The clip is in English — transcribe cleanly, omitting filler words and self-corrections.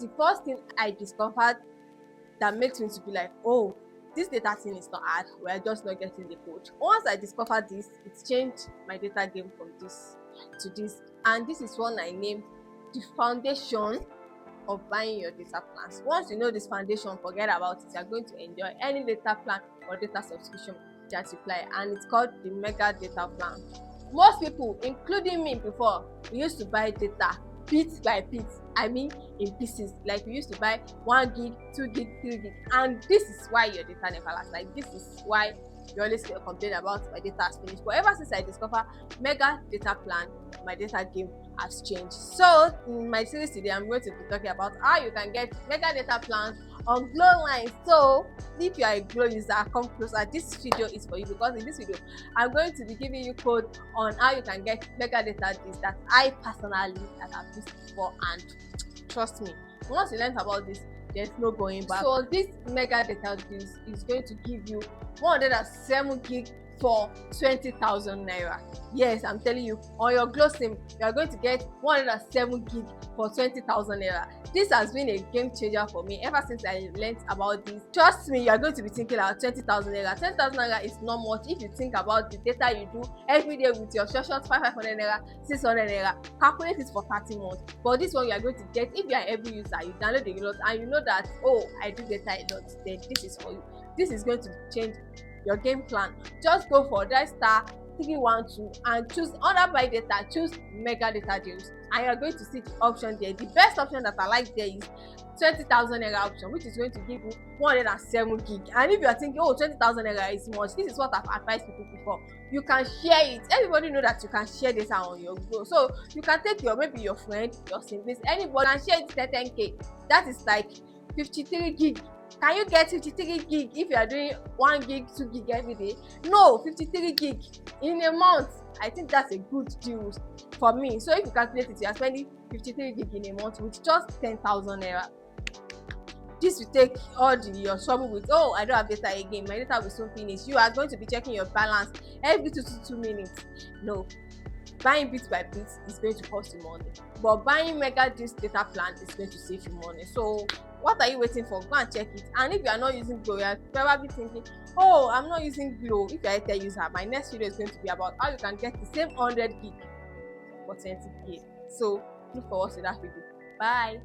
the first thing I discovered that makes me to be like, oh, this data thing is not hard, we're just not getting the code. Once I discovered this, it changed my data game from this to this, and this is one I named the foundation of buying your data plans. Once you know this foundation, forget about it. You're going to enjoy any data plan or data subscription that you apply, and it's called the Mega Data Plan. Most people, including me before, we used to buy data bit by bit, I mean in pieces. Like we used to buy 1 gig, 2 gig, 3 gig, and this is why your data never lasts. Like this is why you always complain about my data has finished. But ever since I discovered Mega Data Plan, my data game has changed. So in my series today, I'm going to be talking about how you can get Mega Data Plans on Glo line. So if you are a Glo user, come closer. This video is for you, because in this video I'm going to be giving you code on how you can get Mega Data deals that I personally that have used before, and trust me, once you learn about this, there's no going back. So this Mega Data deals is going to give you 107 gig for 20,000 naira. Yes, I'm telling you, on your Glo SIM, you are going to get 107 gig for 20,000 naira. This has been a game changer for me ever since I learned about this. Trust me, you are going to be thinking about 20,000 naira. 10,000 naira is not much if you think about the data you do every day with your short 500 naira, 600 naira. Calculate it for 30 months. But this one you are going to get if you are every user. You download the lot and you know that, oh, I do data a lot. Then this is for you. This is going to change your game plan. Just go for that *312 and choose under buy data, choose Mega Data deals, and you're going to see the option there. The best option that I like there is 20,000 naira option, which is going to give you 107 gig. And if you are thinking, oh, 20,000 naira is much, this is what I've advised people before. You can share it. Everybody know that you can share data on your Glo, so you can take maybe your friend, your siblings, anybody, and share it 10k. That is like 53 gig. Can you get 53 gig if you are doing 1 gig, 2 gig every day? No, 53 gig in a month. I think that's a good deal for me. So if you calculate it, you are spending 53 gig in a month with just 10,000 naira. This will take all your trouble with, oh, I don't have data again, my data will soon finish. You are going to be checking your balance every 2 to 2 minutes. No. Buying bit by bit is going to cost you money, but buying Mega Data Plan is going to save you money. So what are you waiting for? Go and check it. And if you are not using Glo, you are probably thinking, oh, I'm not using Glo. If you are a Airtel user, my next video is going to be about how you can get the same 100 gig for 20k. So look forward to that video. Bye.